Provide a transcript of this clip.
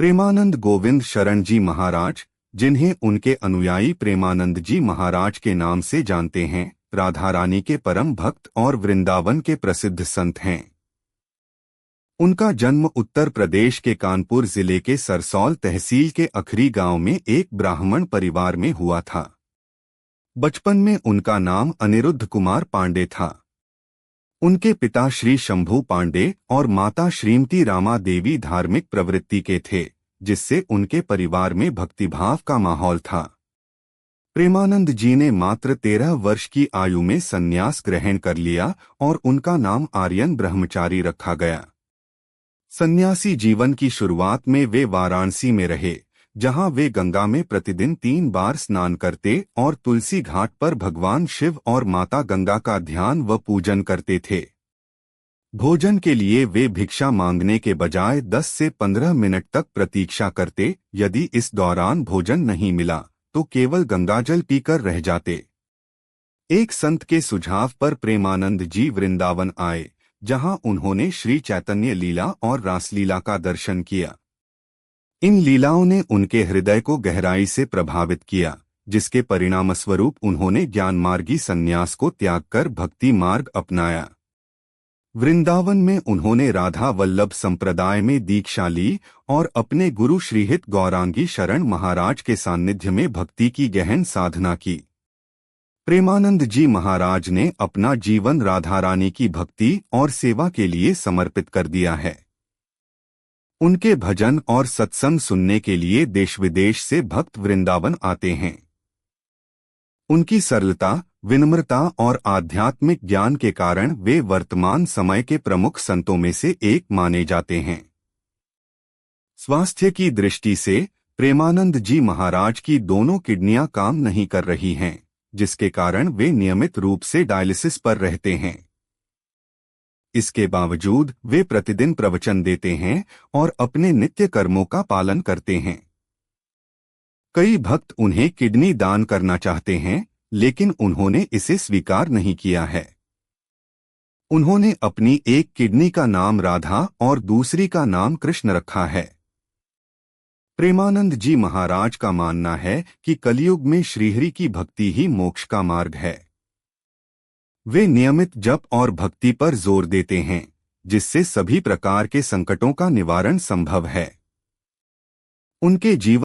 प्रेमानंद गोविंद शरण जी महाराज, जिन्हें उनके अनुयायी प्रेमानंद जी महाराज के नाम से जानते हैं, राधा रानी के परम भक्त और वृंदावन के प्रसिद्ध संत हैं। उनका जन्म उत्तर प्रदेश के कानपुर जिले के सरसौल तहसील के अखरी गांव में एक ब्राह्मण परिवार में हुआ था। बचपन में उनका नाम अनिरुद्ध कुमार पांडे था। उनके पिता श्री शंभू पांडे और माता श्रीमती रामा देवी धार्मिक प्रवृत्ति के थे, जिससे उनके परिवार में भक्तिभाव का माहौल था। प्रेमानंद जी ने मात्र 13 वर्ष की आयु में संन्यास ग्रहण कर लिया और उनका नाम आर्यन ब्रह्मचारी रखा गया। सन्यासी जीवन की शुरुआत में वे वाराणसी में रहे, जहां वे गंगा में प्रतिदिन 3 बार स्नान करते और तुलसी घाट पर भगवान शिव और माता गंगा का ध्यान व पूजन करते थे। भोजन के लिए वे भिक्षा मांगने के बजाय 10 से 15 मिनट तक प्रतीक्षा करते। यदि इस दौरान भोजन नहीं मिला तो केवल गंगाजल पीकर रह जाते। एक संत के सुझाव पर प्रेमानंद जी वृंदावन आए, जहां उन्होंने श्री चैतन्य लीला और रासलीला का दर्शन किया। इन लीलाओं ने उनके हृदय को गहराई से प्रभावित किया, जिसके परिणामस्वरूप उन्होंने ज्ञानमार्गी संन्यास को त्याग कर भक्ति मार्ग अपनाया। वृंदावन में उन्होंने राधा वल्लभ संप्रदाय में दीक्षा ली और अपने गुरु श्रीहित गौरांगी शरण महाराज के सानिध्य में भक्ति की गहन साधना की। प्रेमानंद जी महाराज ने अपना जीवन राधा रानी की भक्ति और सेवा के लिए समर्पित कर दिया है। उनके भजन और सत्संग सुनने के लिए देश विदेश से भक्त वृंदावन आते हैं। उनकी सरलता, विनम्रता और आध्यात्मिक ज्ञान के कारण वे वर्तमान समय के प्रमुख संतों में से एक माने जाते हैं। स्वास्थ्य की दृष्टि से प्रेमानंद जी महाराज की दोनों किडनियां काम नहीं कर रही हैं, जिसके कारण वे नियमित रूप से डायलिसिस पर रहते हैं। इसके बावजूद वे प्रतिदिन प्रवचन देते हैं और अपने नित्य कर्मों का पालन करते हैं। कई भक्त उन्हें किडनी दान करना चाहते हैं, लेकिन उन्होंने इसे स्वीकार नहीं किया है। उन्होंने अपनी एक किडनी का नाम राधा और दूसरी का नाम कृष्ण रखा है। प्रेमानंद जी महाराज का मानना है कि कलयुग में श्रीहरि की भक्ति ही मोक्ष का मार्ग है। वे नियमित जप और भक्ति पर जोर देते हैं, जिससे सभी प्रकार के संकटों का निवारण संभव है। उनके जीवन